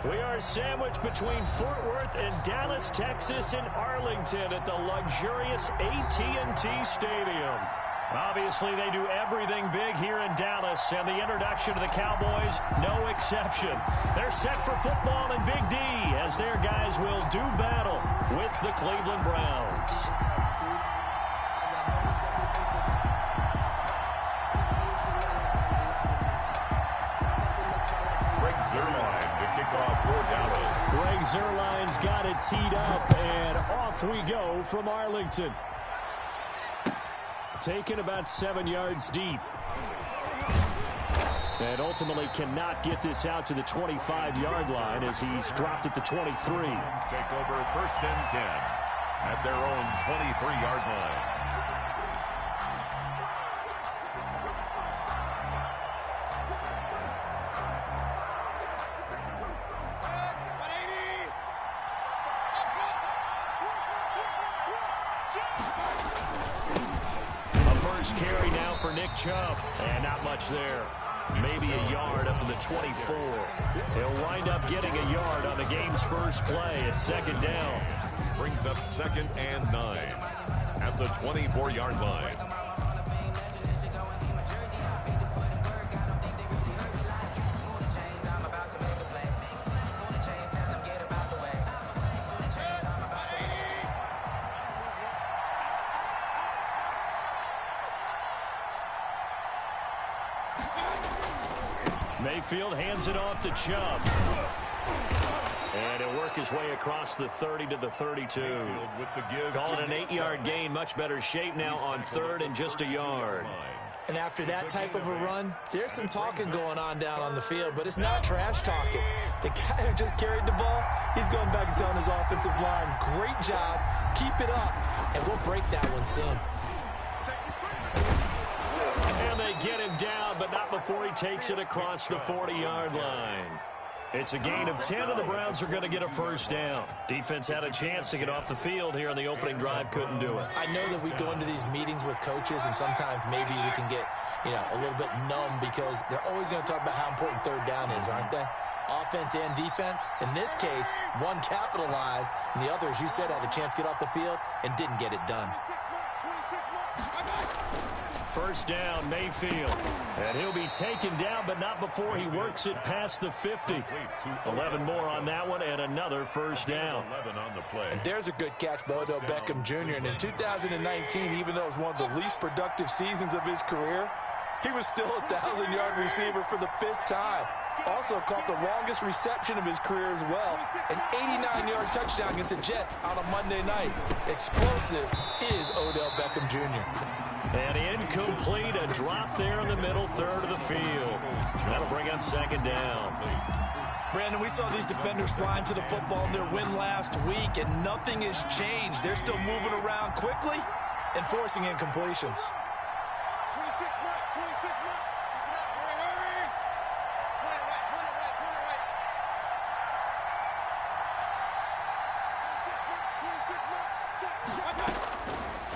We are sandwiched between Fort Worth and Dallas, Texas, and Arlington at the luxurious AT&T Stadium. Obviously, they do everything big here in Dallas, and the introduction to the Cowboys, no exception. They're set for football in Big D as their guys will do battle with the Cleveland Browns. Greg Zuerlein's got it teed up, and off we go from Arlington. Taken about 7 yards deep. And ultimately cannot get this out to the 25-yard line as he's dropped at the 23. Take over 1st and 10 at their own 23-yard line. Carry now for Nick Chubb, and not much there. Maybe a yard up to the 24. He'll wind up getting a yard on the game's first play at 2nd down. Brings up 2nd and 9 at the 24-yard line. Mayfield hands it off to Chubb. And he'll work his way across the 30 to the 32. Call it an 8-yard gain. Much better shape now on 3rd and just a yard. And after that type of a run, there's some talking going on down on the field, but it's not trash talking. The guy who just carried the ball, he's going back and telling his offensive line, great job, keep it up, and we'll break that one soon. And they get him down, but not before he takes it across the 40-yard line. It's a gain of 10, and the Browns are going to get a 1st down. Defense had a chance to get off the field here on the opening drive, couldn't do it. I know that we go into these meetings with coaches, and sometimes maybe we can get, a little bit numb because they're always going to talk about how important 3rd down is, aren't they? Offense and defense. In this case, one capitalized, and the other, as you said, had a chance to get off the field and didn't get it done. 1st down, Mayfield. And he'll be taken down, but not before he works it past the 50. 11 more on that one, and another 1st down. 11 on the play. And there's a good catch by Odell Beckham Jr. And in 2019, even though it was one of the least productive seasons of his career, he was still a 1,000-yard receiver for the 5th time. Also caught the longest reception of his career as well. An 89-yard touchdown against the Jets on a Monday night. Explosive is Odell Beckham Jr. And incomplete, a drop there in the middle 3rd of the field. That'll bring up 2nd down. Brandon, we saw these defenders flying to the football in their win last week, and nothing has changed. They're still moving around quickly and forcing incompletions.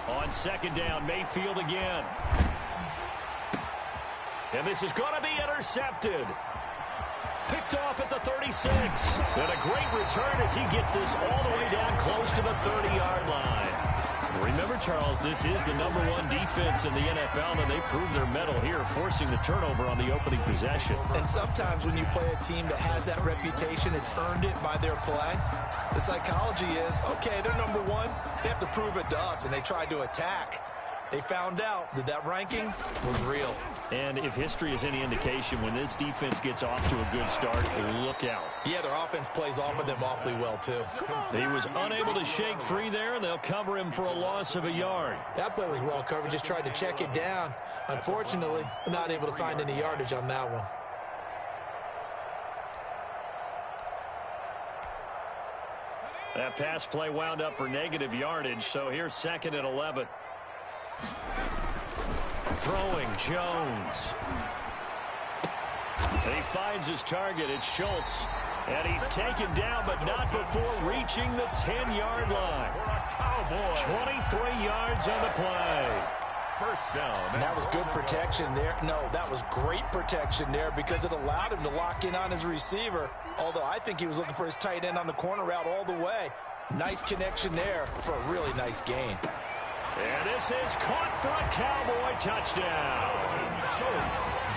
On 2nd down, Mayfield again. And this is going to be intercepted. Picked off at the 36. And a great return as he gets this all the way down close to the 30-yard line. Remember, Charles, this is the #1 defense in the NFL, and they proved their mettle here, forcing the turnover on the opening possession. And sometimes when you play a team that has that reputation, it's earned it by their play. The psychology is, okay, they're #1. They have to prove it to us, and they tried to attack. They found out that that ranking was real. And if history is any indication, when this defense gets off to a good start, look out. Yeah, their offense plays off of them awfully well, too. He was unable to shake free there, and they'll cover him for a loss of a yard. That play was well covered, just tried to check it down. Unfortunately, not able to find any yardage on that one. That pass play wound up for negative yardage, so here's 2nd and 11. Throwing, Jones. And he finds his target. It's Schultz. And he's taken down, but not before reaching the 10-yard line. 23 yards on the play. First down. And that was good protection there. No, that was great protection there because it allowed him to lock in on his receiver, although I think he was looking for his tight end on the corner route all the way. Nice connection there for a really nice gain. And this is caught for a Cowboy touchdown.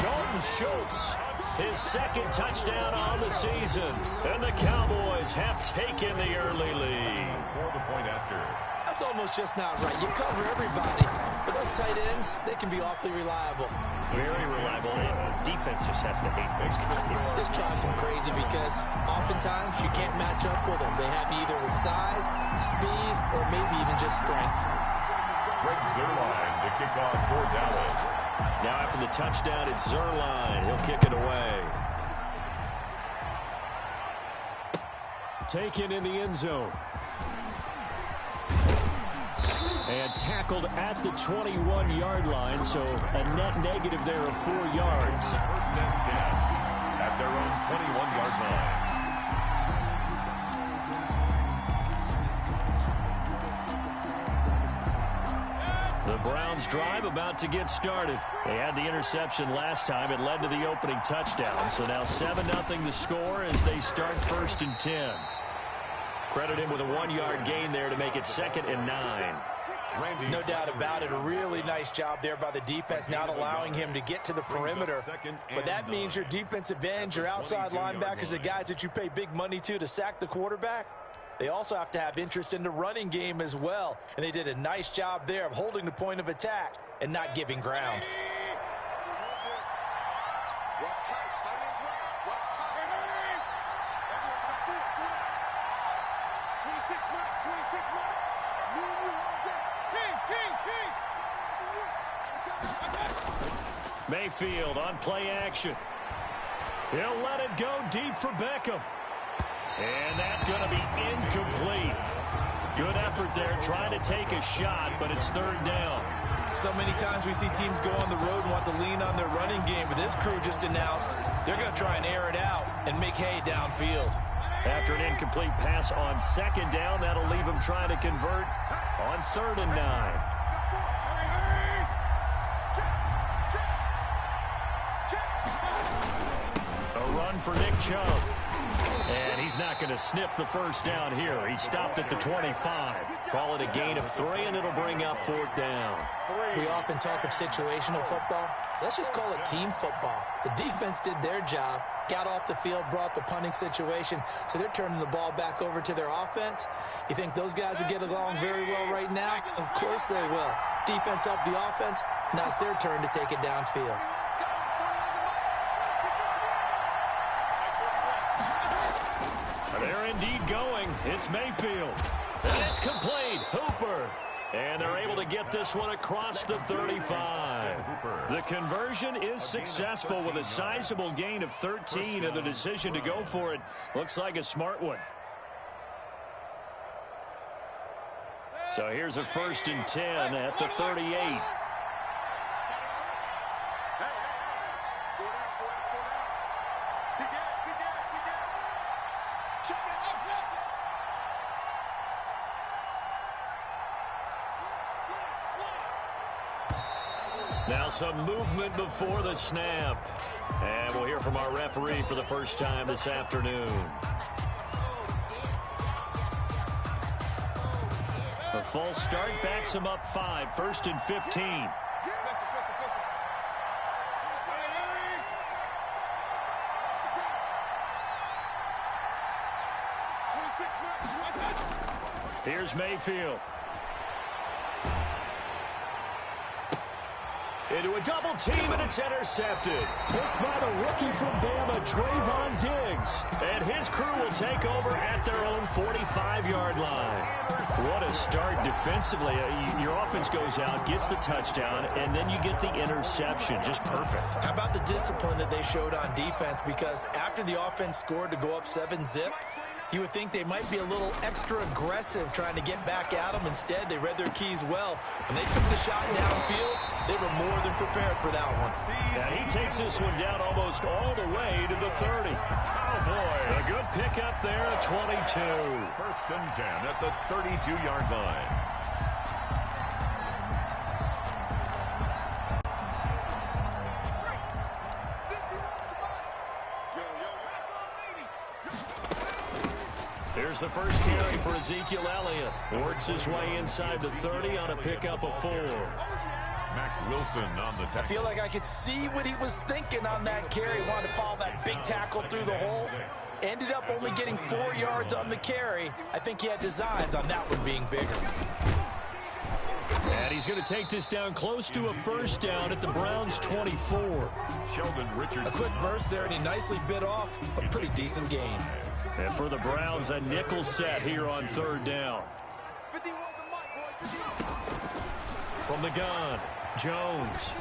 Dalton Schultz, his second touchdown on the season. And the Cowboys have taken the early lead. For the point after. That's almost just not right. You cover everybody. But those tight ends, they can be awfully reliable. Very reliable. And defense just has to hate those guys. Just drives them crazy because oftentimes you can't match up with them. They have you either with size, speed, or maybe even just strength. Greg Zuerlein to kick off for Dallas. Now after the touchdown, it's Zuerlein. He'll kick it away. Taken in the end zone. And tackled at the 21-yard line, so a net negative there of 4 yards. First and 10 at their own 21-yard line. The Browns drive about to get started. They had the interception last time. It led to the opening touchdown. So now 7-0 the score as they start first and 10. Credit him with a 1-yard gain there to make it 2nd and 9. No doubt about it. A really nice job there by the defense, not allowing him to get to the perimeter. But that means your defensive ends, your outside linebackers, the guys that you pay big money to sack the quarterback, they also have to have interest in the running game as well. And they did a nice job there of holding the point of attack and not giving ground. Mayfield on play action. He'll let it go deep for Beckham. And that's going to be incomplete. Good effort there trying to take a shot, but it's 3rd down. So many times we see teams go on the road and want to lean on their running game, but this crew just announced they're going to try and air it out and make hay downfield. After an incomplete pass on 2nd down, that'll leave him trying to convert on 3rd and 9. For Nick Chubb. And he's not going to sniff the first down here. He stopped at the 25. Call it a gain of 3, and it'll bring up 4th down. We often talk of situational football. Let's just call it team football. The defense did their job, got off the field, brought the punting situation, so they're turning the ball back over to their offense. You think those guys will get along very well right now? Of course they will. Defense helped the offense. Now it's their turn to take it downfield. They're indeed going. It's Mayfield. And it's complete. Hooper. And they're able to get this one across the 35. The conversion is successful with a sizable gain of 13, and the decision to go for it looks like a smart one. So here's a 1st and 10 at the 38. Now some movement before the snap. And we'll hear from our referee for the first time this afternoon. A false start backs him up 5, 1st and 15. Here's Mayfield. Into a double team, and it's intercepted. Picked by the rookie from Bama, Trayvon Diggs. And his crew will take over at their own 45-yard line. What a start defensively. Your offense goes out, gets the touchdown, and then you get the interception. Just perfect. How about the discipline that they showed on defense? Because after the offense scored to go up 7-zip, you would think they might be a little extra aggressive trying to get back at them. Instead, they read their keys well. When they took the shot downfield, they were more than prepared for that one. And he takes this one down almost all the way to the 30. Oh, boy. A good pickup there at 22. 1st and 10 at the 32-yard line. Here's the first carry for Ezekiel Elliott. Works his way inside the 30 on a pickup of 4. Mac Wilson on the tackle. I feel like I could see what he was thinking on that carry. Wanted to follow that big tackle through the hole. Ended up only getting 4 yards on the carry. I think he had designs on that one being bigger. And he's going to take this down close to a first down at the Browns' 24. Sheldon Richardson. A quick burst there, and he nicely bit off a pretty decent gain. And for the Browns, a nickel set here on 3rd down. From the gun, Jones.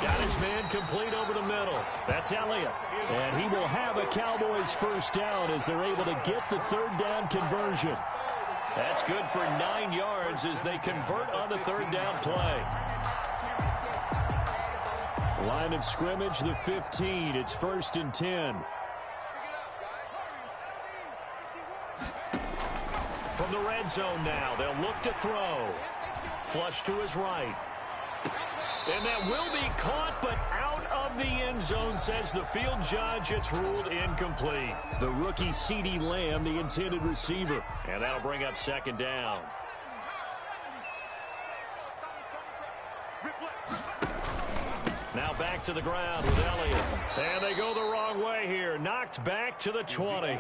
Got his man complete over the middle. That's Elliott. And he will have a Cowboys first down as they're able to get the 3rd down conversion. That's good for 9 yards as they convert on the 3rd down play. Line of scrimmage, the 15. It's 1st and 10. From the red zone now, they'll look to throw. Flush to his right. And that will be caught, but out of the end zone, says the field judge. It's ruled incomplete. The rookie CeeDee Lamb, the intended receiver. And that'll bring up 2nd down. Now back to the ground with Elliott. And they go the wrong way here. Knocked back to the 20.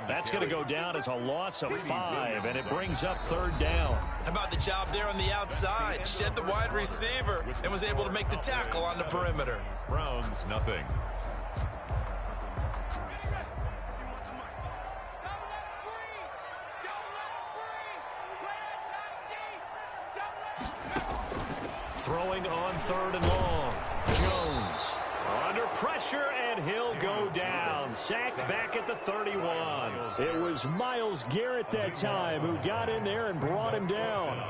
That's going to go down as a loss of 5, and it brings up 3rd down. How about the job there on the outside? Shed the wide receiver and was able to make the tackle on the perimeter. Browns, nothing. Throwing on 3rd and long. Jones under pressure, and he'll go down. Sacked back at the 31. It was Myles Garrett that time who got in there and brought him down.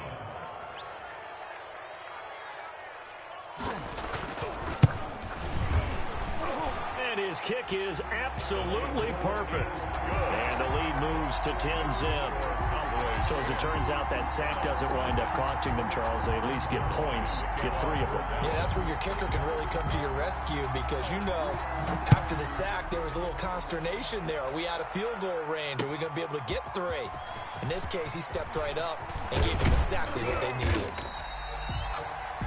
And his kick is absolutely perfect. And the lead moves to 10-zip. So as it turns out, that sack doesn't wind up costing them, Charles. They at least get points, get 3 of them. Yeah, that's where your kicker can really come to your rescue because, you know, after the sack, there was a little consternation there. Are we out of field goal range? Are we going to be able to get 3? In this case, he stepped right up and gave them exactly what they needed.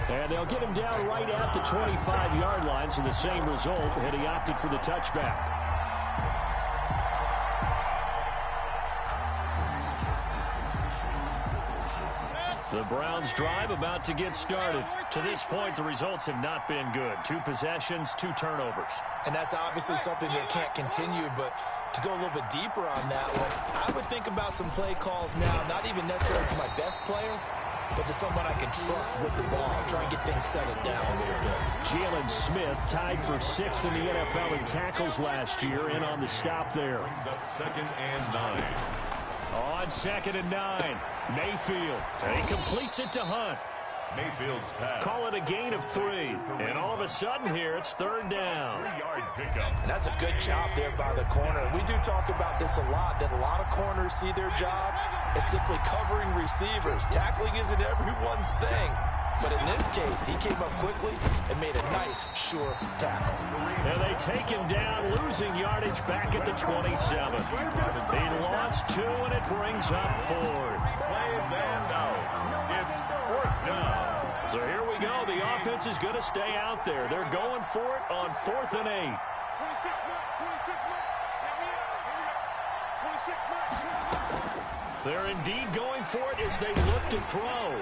And they'll get him down right at the 25-yard line, so the same result, and he opted for the touchback. The Browns drive about to get started. To this point, the results have not been good. 2 possessions, 2 turnovers. And that's obviously something that can't continue, but to go a little bit deeper on that one, I would think about some play calls now, not even necessarily to my best player, but to someone I can trust with the ball. Try and get things settled down a little bit. Jalen Smith tied for 6th in the NFL in tackles last year, in on the stop there. Brings up 2nd and 9. On 2nd and 9, Mayfield. And he completes it to Hunt. Mayfield's pass. Call it a gain of 3. And all of a sudden here, it's 3rd down. 3-yard pickup. And that's a good job there by the corner. We do talk about this a lot, that a lot of corners see their job as simply covering receivers. Tackling isn't everyone's thing. But in this case, he came up quickly and made a nice, sure tackle. And they take him down, losing yardage back at the 27. He lost 2, and it brings up 4th. Plays and out. It's 4th down. So here we go. The offense is going to stay out there. They're going for it on 4th and 8. They're indeed going for it as they look to throw.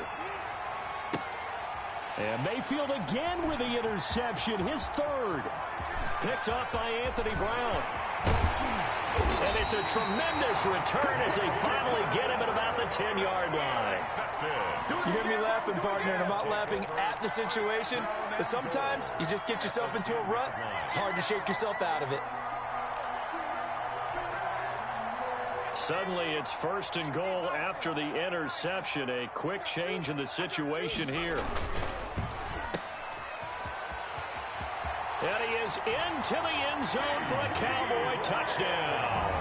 And Mayfield again with the interception, his 3rd. Picked up by Anthony Brown. And it's a tremendous return as they finally get him at about the 10-yard line. You hear me laughing, partner, and I'm not laughing at the situation, but sometimes you just get yourself into a rut. It's hard to shake yourself out of it. Suddenly, it's 1st and goal after the interception. A quick change in the situation here. And he is into the end zone for a Cowboy touchdown.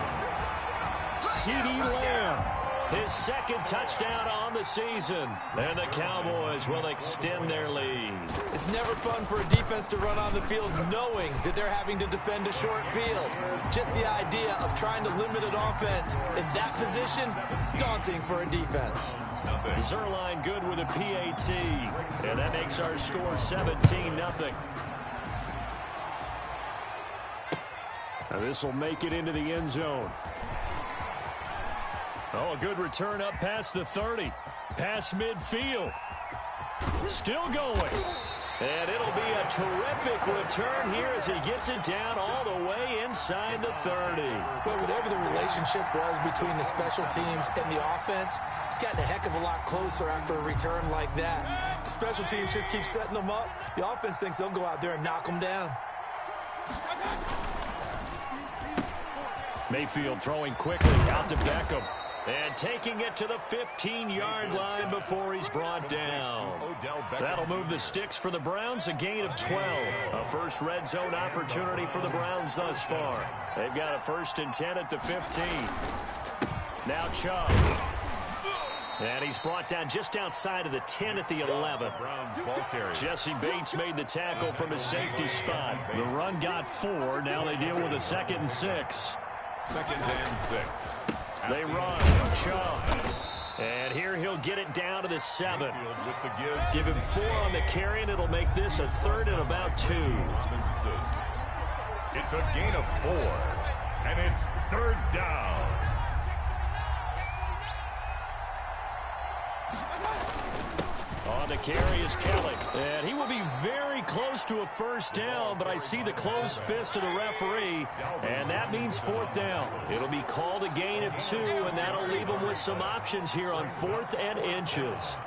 CeeDee Lamb His second touchdown on the season. And the Cowboys will extend their lead. It's never fun for a defense to run on the field knowing that they're having to defend a short field. Just the idea of trying to limit an offense in that position, daunting for a defense. Zerline good with a PAT. And that makes our score 17-0. Now this will make it into the end zone. Oh, a good return up past the 30. Past midfield. Still going. And it'll be a terrific return here as he gets it down all the way inside the 30. But whatever the relationship was between the special teams and the offense, it's gotten a heck of a lot closer after a return like that. The special teams just keep setting them up. The offense thinks they'll go out there and knock them down. Mayfield throwing quickly out to Beckham. And taking it to the 15-yard line before he's brought down. That'll move the sticks for the Browns, a gain of 12. A first red zone opportunity for the Browns thus far. They've got a 1st and 10 at the 15. Now Chubb. And he's brought down just outside of the 10 at the 11. Jesse Bates made the tackle from his safety spot. The run got 4. Now they deal with a 2nd and 6. 2nd and 6. They run. Chubb. And here he'll get it down to the 7. Give him 4 on the carry, and it'll make this a 3rd and about 2. It's a gain of 4, and it's 3rd down. On the carry is Kelly. And he will be very close to a 1st down, but I see the closed fist of the referee, and that means 4th down. It'll be called a gain of 2, and that'll leave him with some options here on 4th and inches.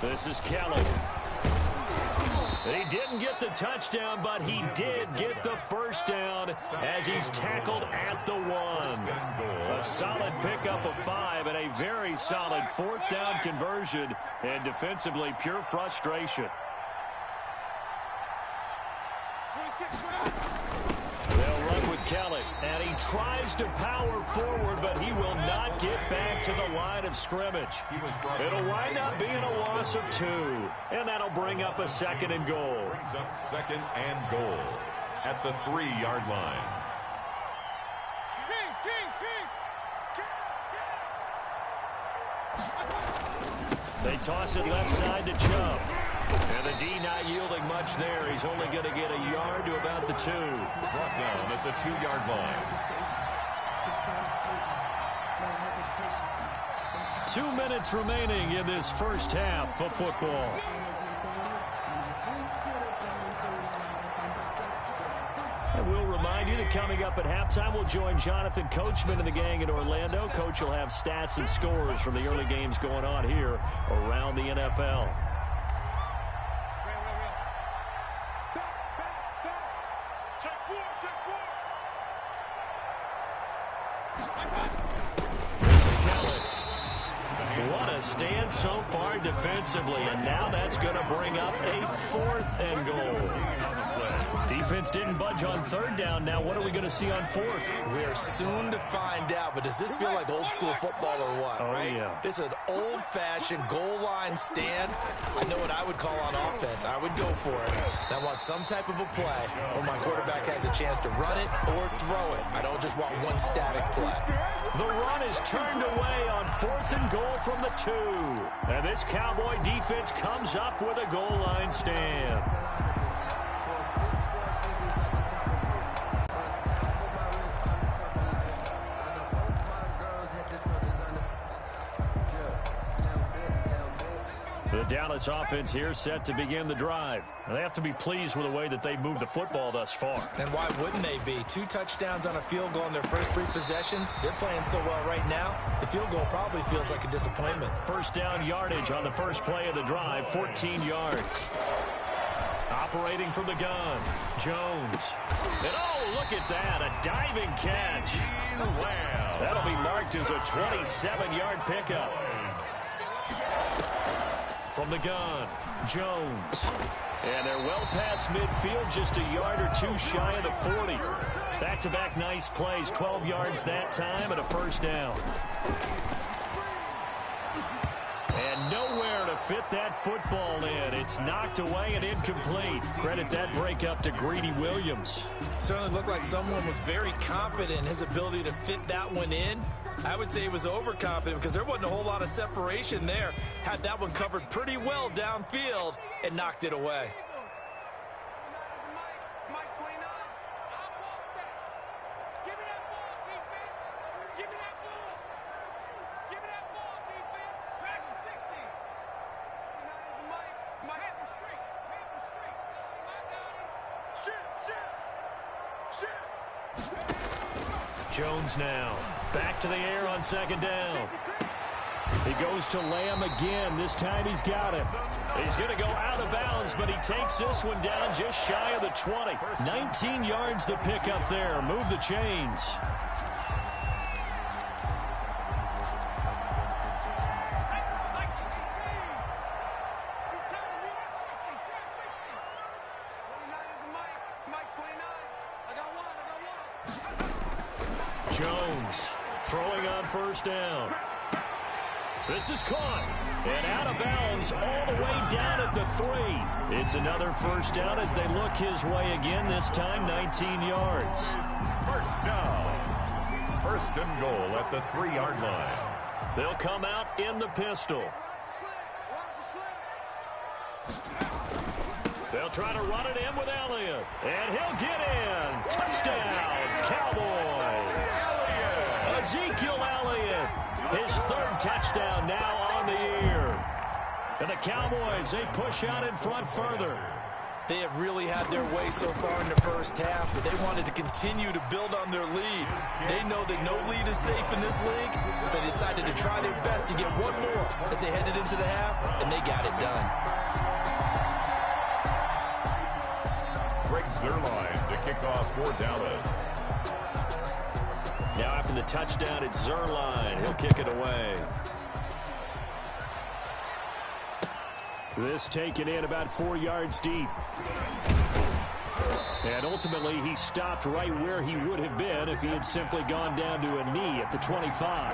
26. This is Kelly. He didn't get the touchdown, but he did get the 1st down as he's tackled at the 1. A solid pickup of 5 and a very solid 4th down conversion, and defensively pure frustration. They'll run with Kelly, and he tries to power forward, but he will not get back to the line of scrimmage. It'll wind up being a loss of 2, and that'll bring up a 2nd and goal. Brings up 2nd and goal at the 3-yard line. They toss it left side to Chubb. And the D not yielding much there. He's only going to get a yard to about the 2. Brought down at the 2-yard line. 2 minutes remaining in this first half of football. And we'll remind you that coming up at halftime, we'll join Jonathan Coachman and the gang in Orlando. Coach will have stats and scores from the early games going on here around the NFL. This is Kelly. What a stand so far defensively, and now that's going to bring up a 4th and goal. Defense didn't budge on 3rd down. Now what are we going to see on 4th? We are soon to find out, but does this feel like old school football or what, right? Yeah. This is an old-fashioned goal line stand. I know what I would call on offense. I would go for it. And I want some type of a play where my quarterback has a chance to run it or throw it. I don't just want one static play. The run is turned away on 4th and goal from the 2. And this Cowboy defense comes up with a goal line stand. The Dallas offense here set to begin the drive. They have to be pleased with the way that they've moved the football thus far. And why wouldn't they be? 2 touchdowns on a field goal in their first 3 possessions. They're playing so well right now, the field goal probably feels like a disappointment. 1st down yardage on the first play of the drive, 14 yards. Operating from the gun, Jones. And oh, look at that, a diving catch. That'll be marked as a 27-yard pickup. From the gun, Jones. And they're well past midfield, just a yard or two shy of the 40. Back-to-back nice plays, 12 yards that time and a first down. And nowhere to fit that football in. It's knocked away and incomplete. Credit that breakup to Greedy Williams. Certainly looked like someone was very confident in his ability to fit that one in. I would say he was overconfident because there wasn't a whole lot of separation there. Had that one covered pretty well downfield and knocked it away. Jones now. Back to the air on second down. He goes to Lamb again. This time he's got it. He's going to go out of bounds, but he takes this one down just shy of the 20. 19 yards to pick up there. Move the chains. Jones throwing on first down. This is caught and out of bounds all the way down at the 3. It's another first down as they look his way again, this time 19 yards. First down. First and goal at the 3-yard line. They'll come out in the pistol. They'll try to run it in with Elliott. And he'll get in. Touchdown, Cowboys. Ezekiel Elliott, his 3rd touchdown now on the year. And the Cowboys, they push out in front further. They have really had their way so far in the first half, but they wanted to continue to build on their lead. They know that no lead is safe in this league, so they decided to try their best to get one more as they headed into the half, and they got it done. Greg Zuerlein to kick off for Dallas. Now after the touchdown, it's Zuerlein. He'll kick it away. This taken in about 4 yards deep. And ultimately, he stopped right where he would have been if he had simply gone down to a knee at the 25.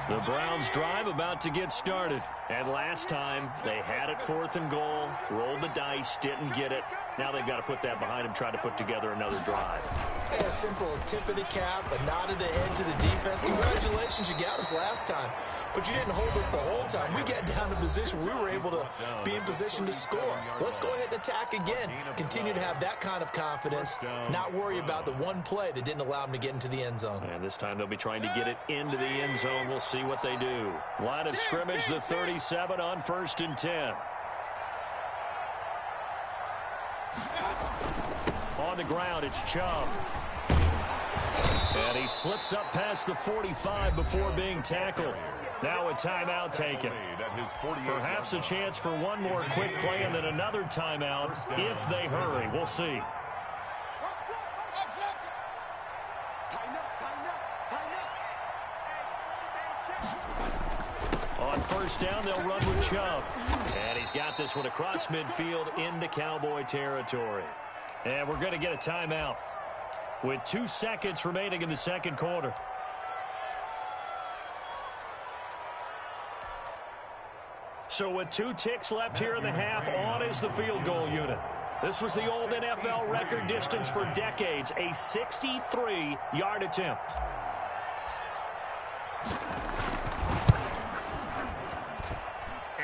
The Browns drive about to get started. And last time, they had it 4th and goal, rolled the dice, didn't get it. Now they've got to put that behind them, try to put together another drive. Hey, a simple tip of the cap, a nod of the head to the defense. Congratulations, you got us last time. But you didn't hold us the whole time. We got down to position. We were able to be in position to score. Let's go ahead and attack again. Continue to have that kind of confidence. Not worry about the one play that didn't allow them to get into the end zone. And this time they'll be trying to get it into the end zone. We'll see what they do. Line of scrimmage, the 37 on 1st and 10. On the ground, it's Chubb. And he slips up past the 45 before being tackled. Now a timeout taken. Perhaps a chance for one more quick play and then another timeout if they hurry. We'll see. On first down, they'll run with Chubb. And he's got this one across midfield into Cowboy territory. And we're going to get a timeout with 2 seconds remaining in the second quarter. So with 2 ticks left here in the half, on is the field goal unit. This was the old NFL record distance for decades, a 63-yard attempt.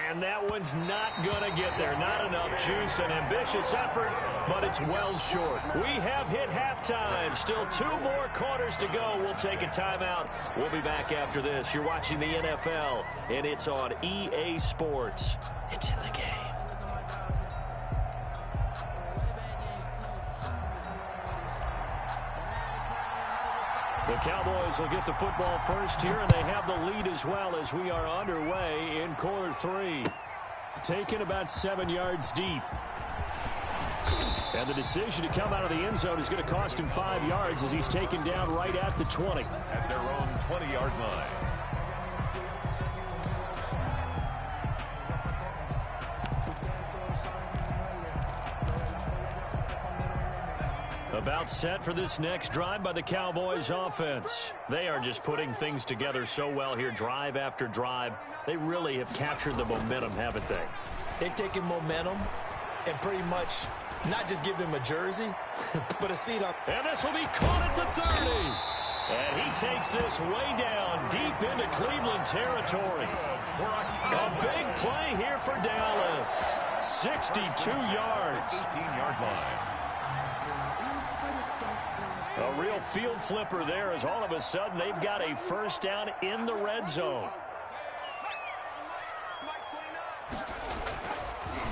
And that one's not going to get there. Not enough juice, an ambitious effort, but it's well short. We have hit halftime. Still 2 more quarters to go. We'll take a timeout. We'll be back after this. You're watching the NFL, and it's on EA Sports. It's in the game. The Cowboys will get the football first here, and they have the lead as well as we are underway in quarter 3. Taken about 7 yards deep. And the decision to come out of the end zone is going to cost him 5 yards as he's taken down right at the 20. At their own 20-yard line. About set for this next drive by the Cowboys offense. They are just putting things together so well here, drive after drive. They really have captured the momentum, haven't they? They've taken momentum and pretty much not just give him a jersey, but a seat on. And this will be caught at the 30. And he takes this way down, deep into Cleveland territory. A big play here for Dallas. 62 yards. 18-yard line. A real field flipper there as all of a sudden they've got a first down in the red zone.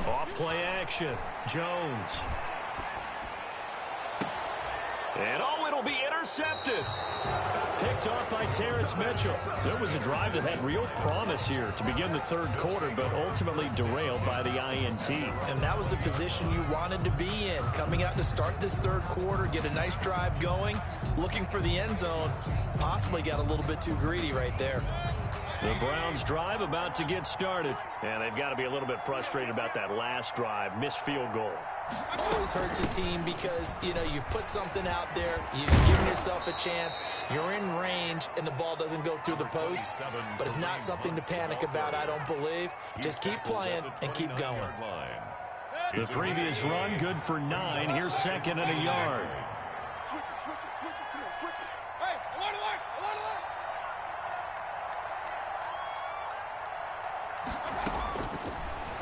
Off play action. Jones. And oh, it'll be intercepted. Picked off by Terrence Mitchell. So it was a drive that had real promise here to begin the third quarter, but ultimately derailed by the INT. And that was the position you wanted to be in. Coming out to start this third quarter, get a nice drive going, looking for the end zone. Possibly got a little bit too greedy right there. The Browns drive about to get started. And they've got to be a little bit frustrated about that last drive. Missed field goal. Always hurts a team because, you know, you've put something out there, you've given yourself a chance, you're in range, and the ball doesn't go through the post. But it's not something to panic about, I don't believe. Just keep playing and keep going. The previous run, good for 9. Here's second and a yard.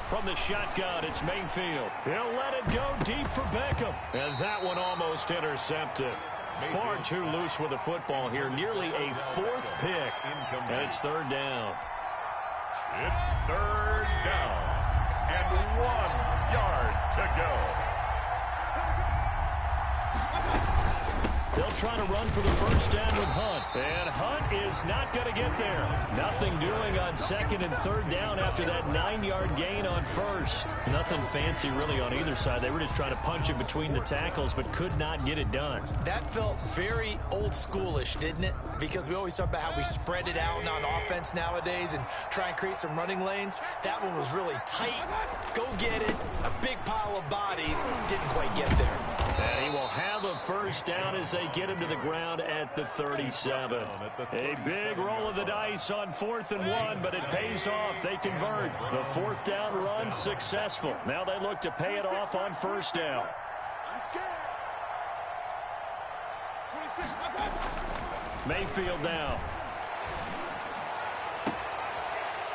From the shotgun, it's Mayfield. He'll let it go deep for Beckham. And that one almost intercepted. Far too loose with the football here. Nearly a fourth pick. And it's third down. It's third down. And 1 yard to go. They'll try to run for the first down with Hunt. And Hunt is not going to get there. Nothing doing on second and third down after that 9-yard gain on first. Nothing fancy really on either side. They were just trying to punch it between the tackles, but could not get it done. That felt very old schoolish, didn't it? Because we always talk about how we spread it out on offense nowadays and try and create some running lanes. That one was really tight. Go get it. A big pile of bodies. Didn't quite get there. And he will have a first down as they get him to the ground at the 37. A big roll of the dice on 4th and 1, but it pays off. They convert. The fourth down run successful. Now they look to pay it off on first down. Mayfield now.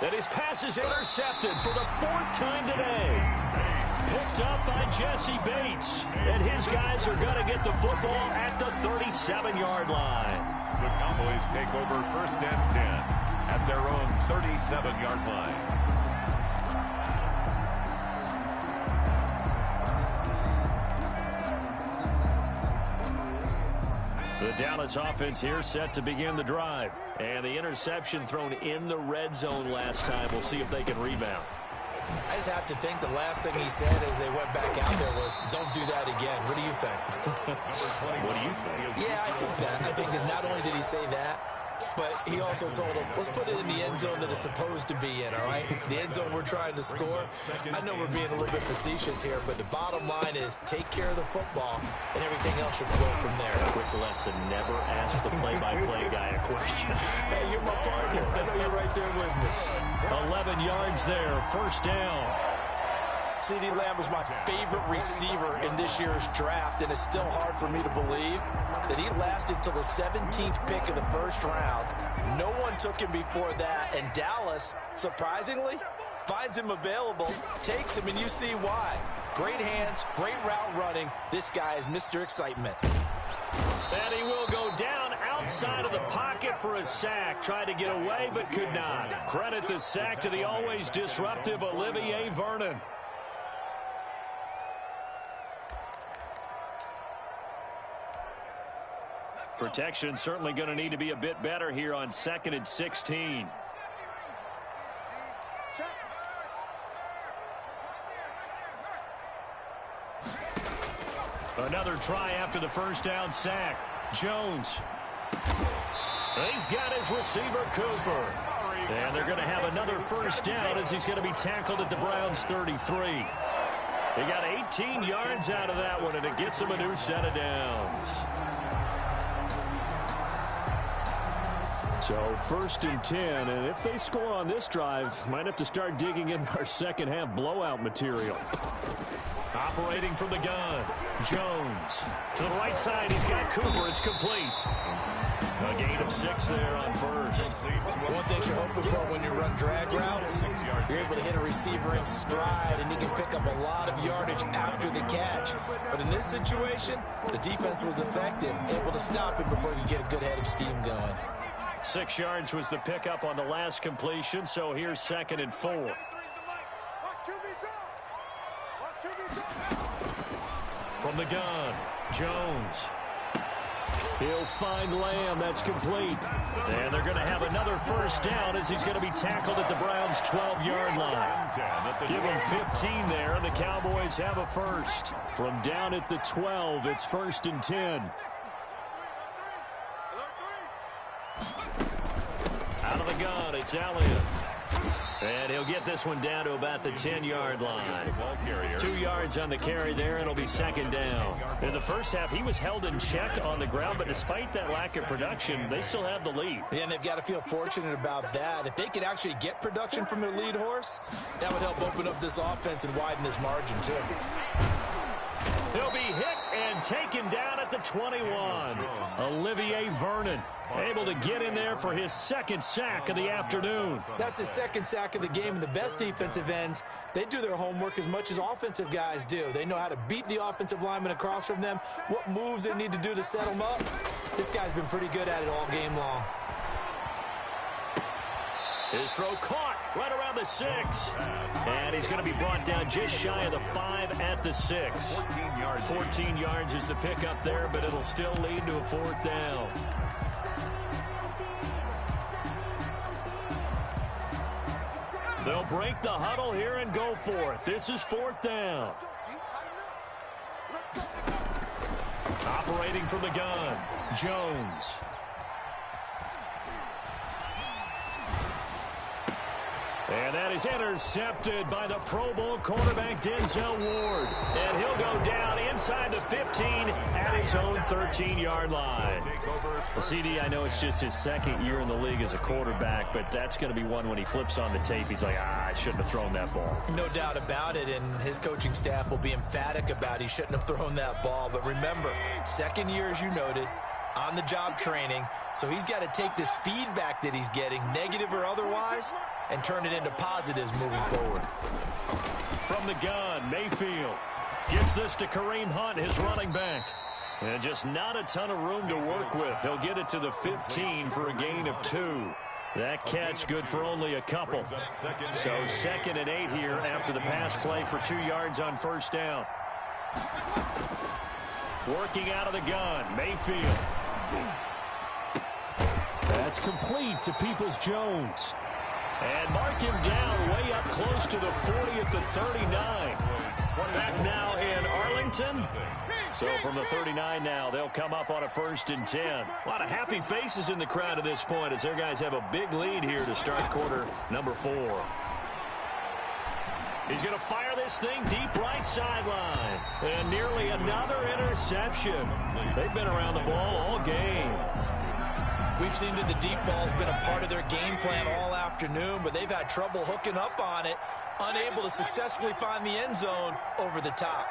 And his pass is intercepted for the 4th time today. Picked up by Jesse Bates. And his guys are going to get the football at the 37-yard line. The Cowboys take over first and 10 at their own 37-yard line. The Dallas offense here set to begin the drive. And the interception thrown in the red zone last time. We'll see if they can rebound. I just have to think the last thing he said as they went back out there was, don't do that again. What do you think? What do you think? Yeah, I think that. I think that not only did he say that, but he also told him, let's put it in the end zone that it's supposed to be in, all right? The end zone we're trying to score. I know we're being a little bit facetious here, but the bottom line is take care of the football, and everything else should flow from there. Quick lesson, never ask the play-by-play guy a question. Hey, you're my partner. I know you're right there with me. 11 yards there, first down. CeeDee Lamb was my favorite receiver in this year's draft, and it's still hard for me to believe that he lasted till the 17th pick of the first round. No one took him before that, and Dallas, surprisingly, finds him available, takes him, and you see why. Great hands, great route running. This guy is Mr. Excitement. And he will go down outside of the pocket for a sack. Tried to get away, but could not. Credit the sack to the always disruptive Olivier Vernon. Protection certainly going to need to be a bit better here on 2nd and 16. Another try after the first down sack. Jones. He's got his receiver, Cooper. And they're going to have another first down as he's going to be tackled at the Browns' 33. He got 18 yards out of that one, and it gets him a new set of downs. So 1st and 10, and if they score on this drive, might have to start digging in our second half blowout material. Operating from the gun, Jones. To the right side, he's got Cooper. It's complete. A gain of 6 there on first. One thing you're hoping for when you run drag routes, you're able to hit a receiver in stride, and he can pick up a lot of yardage after the catch. But in this situation, the defense was effective, able to stop him before he could get a good head of steam going. 6 yards was the pickup on the last completion, so here's 2nd and 4. From the gun, Jones. He'll find Lamb. That's complete. And they're going to have another first down as he's going to be tackled at the Browns' 12-yard line. Give him 15 there, and the Cowboys have a first. From down at the 12, it's 1st and 10. Out of the gun, it's Elliott. And he'll get this one down to about the 10-yard line. 2 yards on the carry there, and it'll be 2nd down. In the first half, he was held in check on the ground, but despite that lack of production, they still have the lead. Yeah, and they've got to feel fortunate about that. If they could actually get production from their lead horse, that would help open up this offense and widen this margin, too. He'll be hit and taken down at the 21. Olivier Vernon able to get in there for his 2nd sack of the afternoon. That's his 2nd sack of the game, and the best defensive ends, they do their homework as much as offensive guys do. They know how to beat the offensive lineman across from them, what moves they need to do to set them up. This guy's been pretty good at it all game long. His throw caught right around the 6. And he's going to be brought down just shy of the 5 at the 6. 14 yards is the pickup there, but it'll still lead to a 4th down. They'll break the huddle here and go for it. This is 4th down. Operating from the gun, Jones. And that is intercepted by the Pro Bowl quarterback Denzel Ward. And he'll go down inside the 15 at his own 13-yard line. Well, CD, I know it's just his 2nd year in the league as a quarterback, but that's going to be one when he flips on the tape. He's like, I shouldn't have thrown that ball. No doubt about it, and his coaching staff will be emphatic about he shouldn't have thrown that ball. But remember, 2nd year, as you noted, on-the-job training, so he's got to take this feedback that he's getting, negative or otherwise, and turn it into positives moving forward. From the gun, Mayfield gets this to Kareem Hunt, his running back. And just not a ton of room to work with. He'll get it to the 15 for a gain of 2. That catch good for only a couple. So 2nd and 8 here after the pass play for 2 yards on 1st down. Working out of the gun, Mayfield. That's complete to Peoples-Jones. And mark him down way up close to the 40 at the 39. Back now in Arlington. So from the 39 now, they'll come up on a 1st and 10. A lot of happy faces in the crowd at this point as their guys have a big lead here to start quarter number 4. He's going to fire this thing deep right sideline. And nearly another interception. They've been around the ball all game. We've seen that the deep ball's been a part of their game plan all afternoon, but they've had trouble hooking up on it, unable to successfully find the end zone over the top.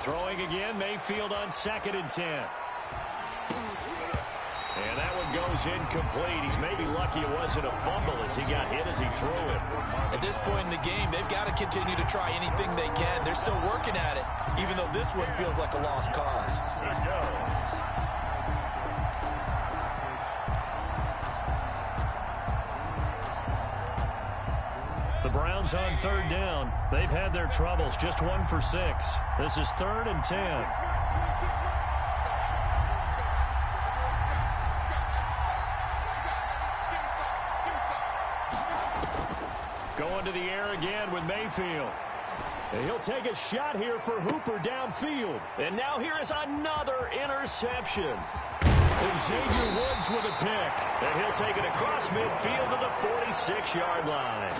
Throwing again, Mayfield on 2nd and 10. And that one goes incomplete. He's maybe lucky it wasn't a fumble as he got hit as he threw it. At this point in the game, they've got to continue to try anything they can. They're still working at it, even though this one feels like a lost cause. The Browns on 3rd down. They've had their troubles, just 1 for 6. This is 3rd and 10. Going to the air again with Mayfield. And he'll take a shot here for Hooper downfield. And now here is another interception. Xavier Woods with a pick. And he'll take it across midfield to the 46-yard line.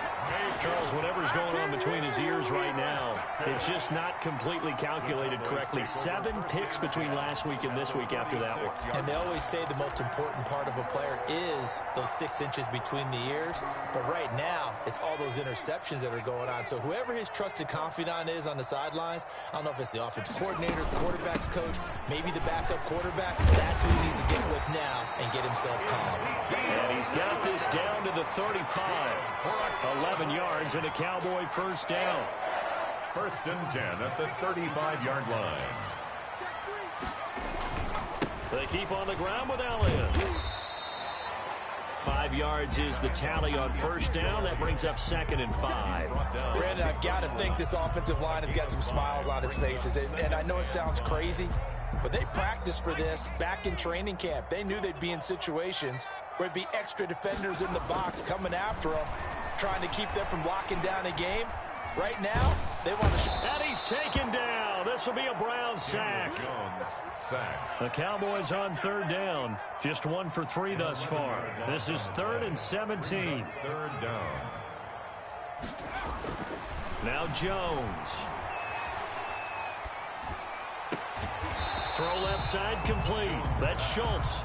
Charles, whatever's going on between his ears right now, it's just not completely calculated correctly. 7 picks between last week and this week after that one. And they always say the most important part of a player is those 6 inches between the ears. But right now, it's all those interceptions that are going on. So whoever his trusted confidant is on the sidelines, I don't know if it's the offensive coordinator, the quarterback's coach, maybe the backup quarterback, that's who he needs to get with now and get himself calm. And he's got this down to the 35. 11 yards and a Cowboy first down. First and 10 at the 35-yard line. They keep on the ground with Elliott. 5 yards is the tally on first down. That brings up 2nd and 5. Brandon, I've got to think this offensive line has got some smiles on its faces. And I know it sounds crazy, but they practiced for this back in training camp. They knew they'd be in situations where it'd be extra defenders in the box coming after them, trying to keep them from locking down a game. Right now, they want to shoot. And he's taken down. This will be a Brown sack. Jones sacked. The Cowboys on 3rd down. Just 1 for 3 thus far. This is 3rd and 17. 3rd down. Now Jones. Throw left side complete. That's Schultz.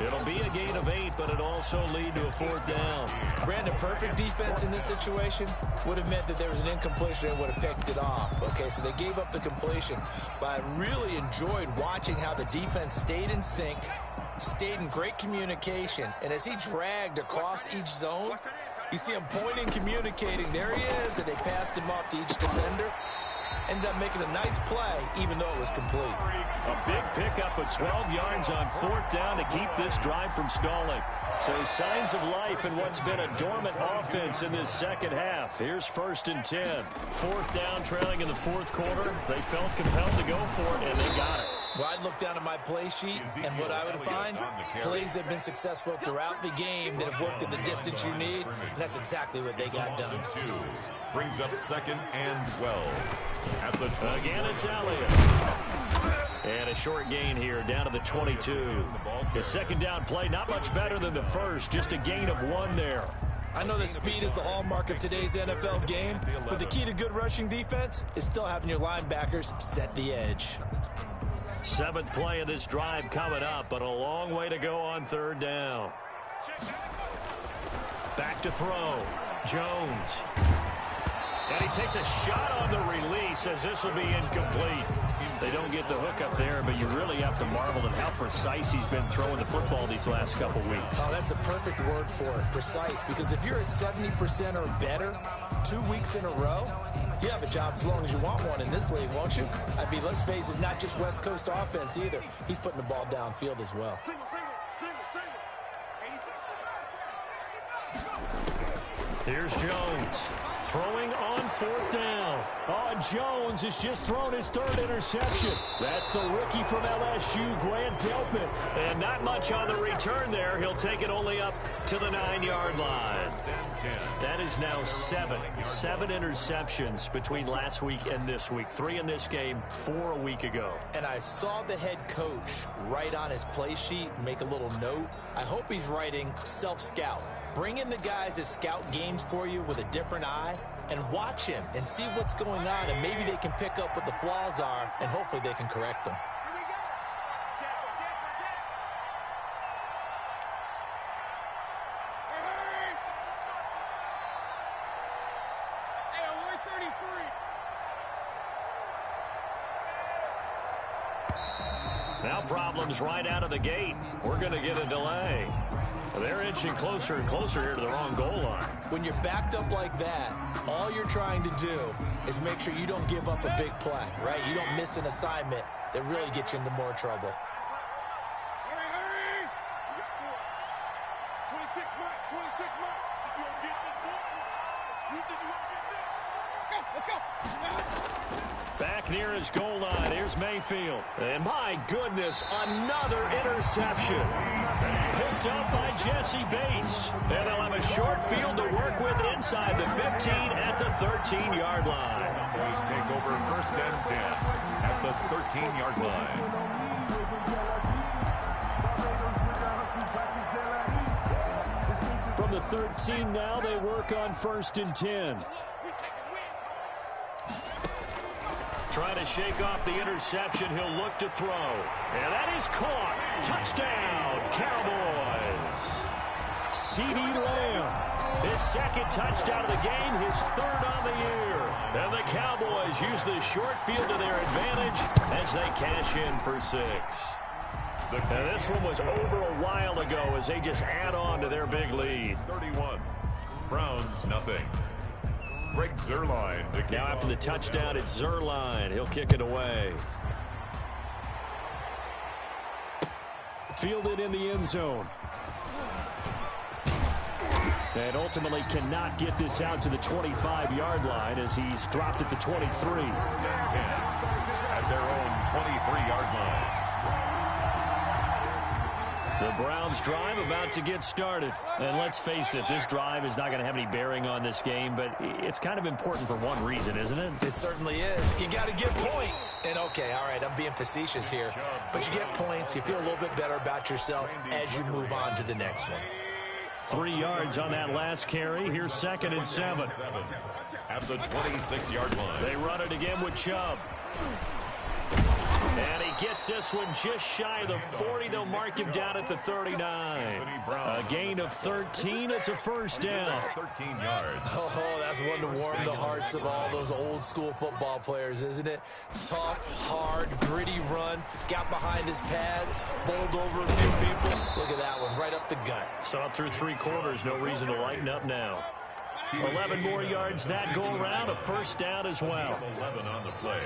It'll be a gain of 8, but it also lead to a 4th down. Brandon, perfect defense in this situation would have meant that there was an incompletion and would have picked it off. Okay, so they gave up the completion. But I really enjoyed watching how the defense stayed in sync, stayed in great communication. And as he dragged across each zone, you see him pointing, communicating. There he is, and they passed him off to each defender. Ended up making a nice play, even though it was complete. A big pickup of 12 yards on 4th down to keep this drive from stalling. So signs of life in what's been a dormant offense in this second half. Here's 1st and 10. 4th down, trailing in the 4th quarter. They felt compelled to go for it, and they got it. Well, I'd look down at my play sheet, and what I would find, plays that have been successful throughout the game that have worked at the distance you need, and that's exactly what they got done. Brings up 2nd and 12. At the 20. Again, it's Elliott. And a short gain here, down to the 22. The 2nd down play, not much better than the first, just a gain of 1 there. I know that speed is the hallmark of today's NFL game, but the key to good rushing defense is still having your linebackers set the edge. 7th play of this drive coming up, but a long way to go on 3rd down. Back to throw. Jones. And he takes a shot on the release as this will be incomplete. They don't get the hook up there, but you really have to marvel at how precise he's been throwing the football these last couple weeks. Oh, that's the perfect word for it, precise, because if you're at 70% or better 2 weeks in a row, you have a job as long as you want one in this league, won't you? I mean, let's face it, it's not just West Coast offense either. He's putting the ball downfield as well. Here's Jones. Throwing on 4th down. Oh, Jones has just thrown his 3rd interception. That's the rookie from LSU, Grant Delpit. And not much on the return there. He'll take it only up to the 9-yard line. That is now 7 interceptions between last week and this week. 3 in this game, 4 a week ago. And I saw the head coach write on his play sheet, make a little note. I hope he's writing self-scout. Bring in the guys that scout games for you with a different eye and watch him and see what's going on, and maybe they can pick up what the flaws are, and hopefully they can correct them. Now problems right out of the gate. We're going to get a delay. They're inching closer and closer here to the wrong goal line. When you're backed up like that, all you're trying to do is make sure you don't give up a big play, right? You don't miss an assignment that really gets you into more trouble. Back near his goal line. Here's Mayfield. And my goodness, another interception. Picked up by Jesse Bates. And they'll have a short field to work with inside the 15 at the 13-yard line. Cowboys take over 1st and 10 at the 13-yard line. From the 13 now, they work on 1st and 10. Trying to shake off the interception. He'll look to throw. And that is caught. Touchdown, Cowboys. CeeDee Lamb. His second touchdown of the game, his 3rd on the year. And the Cowboys use the short field to their advantage as they cash in for 6. And this one was over a while ago as they just add on to their big lead. 31. Browns, nothing. Greg Zuerlein. Now after the touchdown, it's Zuerlein. He'll kick it away. Fielded in the end zone. And ultimately cannot get this out to the 25-yard line as he's dropped at the 23. At their own 23-yard line. The Browns drive about to get started. And let's face it, this drive is not going to have any bearing on this game, but it's kind of important for one reason, isn't it? It certainly is. You got to get points. And okay, all right, I'm being facetious here, but you get points, you feel a little bit better about yourself as you move on to the next one. 3 yards on that last carry. Here's 2nd and 7. At the 26-yard line. They run it again with Chubb. And he gets this one just shy of the 40. They'll mark him down at the 39. A gain of 13. It's a 1st down. 13 yards. Oh, that's one to warm the hearts of all those old school football players, isn't it? Tough, hard, gritty run. Got behind his pads, bowled over a few people. Look at that one, right up the gut. Saw it through 3 quarters. No reason to lighten up now. 11 more yards that go around. A 1st down as well. 11 on the play.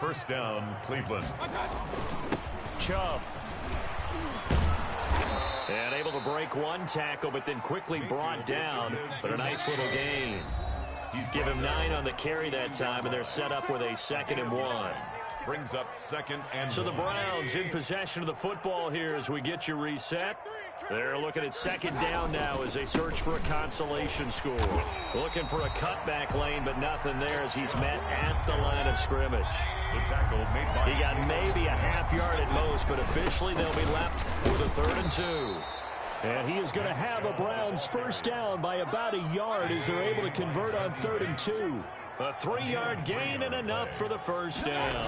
1st down, Cleveland. Chubb. And able to break 1 tackle, but then quickly brought down for a nice little gain. Give him 9 on the carry that time, and they're set up with a 2nd and 1. Brings up 2nd and 1. So the Browns in possession of the football here as we get you reset. They're looking at 2nd down now as they search for a consolation score. Looking for a cutback lane, but nothing there as he's met at the line of scrimmage. The tackle made by He got maybe a half yard at most, but officially they'll be left with a 3rd and 2. And he is going to have a Browns 1st down by about a yard as they're able to convert on 3rd and 2. A 3-yard gain and enough for the 1st down.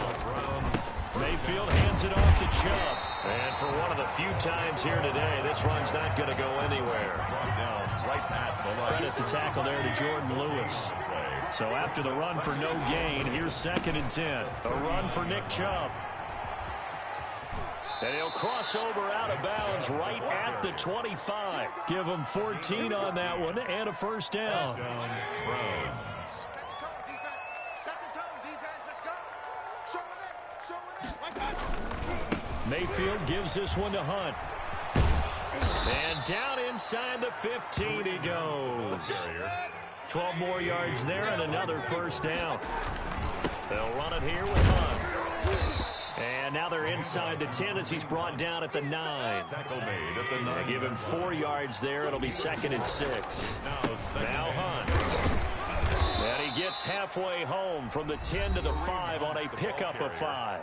Mayfield hands it off to Chubb. And for one of the few times here today, this run's not going to go anywhere. Credit the tackle there to Jordan Lewis. So after the run for no gain, here's 2nd and 10. A run for Nick Chubb. And he'll cross over out of bounds right at the 25. Give him 14 on that one and a 1st down. Mayfield gives this one to Hunt. And down inside the 15 he goes. 12 more yards there and another 1st down. They'll run it here with Hunt. And now they're inside the 10 as he's brought down at the 9. Tackle made at the 9. They give him 4 yards there. It'll be 2nd and 6. Now Hunt. And he gets halfway home from the 10 to the 5 on a pickup of 5.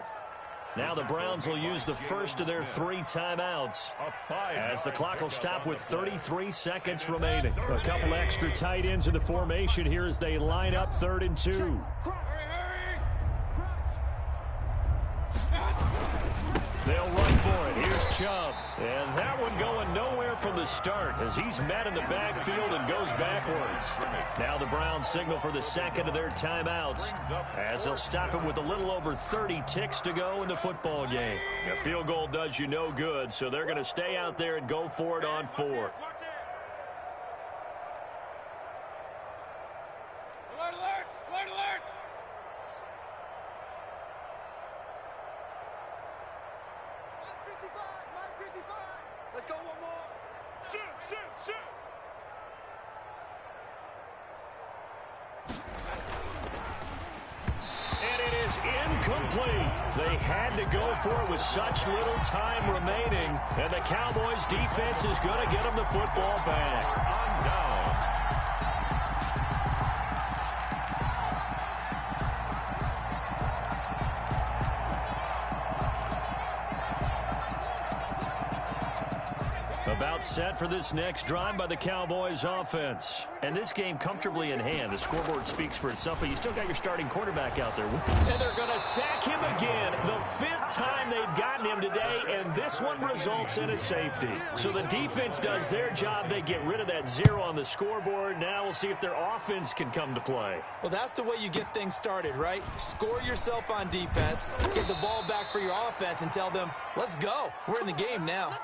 Now the Browns will use the first of their 3 timeouts as the clock will stop with 33 seconds remaining. A couple extra tight ends in the formation here as they line up 3rd and 2. They'll run for it. Here's Chubb. And that one going nowhere from the start as he's met in the backfield and goes backwards. Now the Browns signal for the 2nd of their timeouts as they'll stop it with a little over 30 ticks to go in the football game. A field goal does you no good, so they're going to stay out there and go for it on 4th. Incomplete. They had to go for it with such little time remaining, and the Cowboys defense is going to get them the football back. On down. About set for this next drive by the Cowboys offense. And this game comfortably in hand. The scoreboard speaks for itself, but you still got your starting quarterback out there. And they're going to sack him again. The 5th time they've gotten him today, and this one results in a safety. So the defense does their job. They get rid of that 0 on the scoreboard. Now we'll see if their offense can come to play. Well, that's the way you get things started, right? Score yourself on defense, give the ball back for your offense, and tell them, let's go. We're in the game now.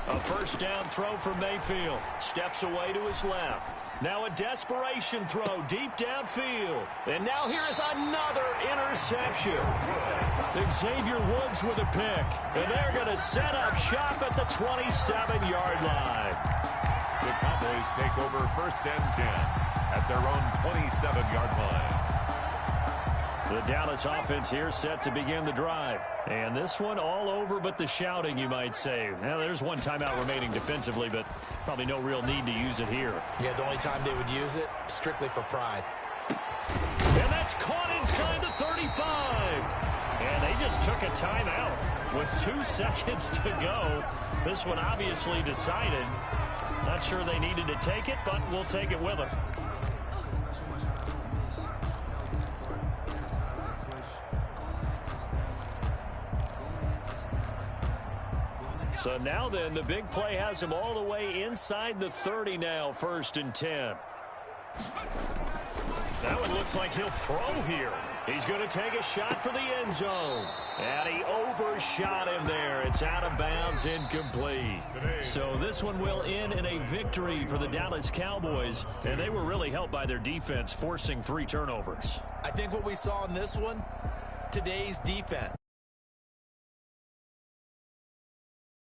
A first down throw for Mayfield. Steps away to his left. Now a desperation throw deep downfield. And now here is another interception. Xavier Woods with a pick. And they're going to set up shop at the 27-yard line. The Cowboys take over 1st and 10 at their own 27-yard line. The Dallas offense here set to begin the drive. And this one all over but the shouting, you might say. Now, there's one timeout remaining defensively, but probably no real need to use it here. Yeah, the only time they would use it, strictly for pride. And that's caught inside the 35. And they just took a timeout with 2 seconds to go. This one obviously decided. Not sure they needed to take it, but we'll take it with them. So now then, the big play has him all the way inside the 30 now, 1st and 10. That one looks like he'll throw here. He's going to take a shot for the end zone. And he overshot him there. It's out of bounds, incomplete. So this one will end in a victory for the Dallas Cowboys. And they were really helped by their defense, forcing 3 turnovers. I think what we saw in this one, today's defense.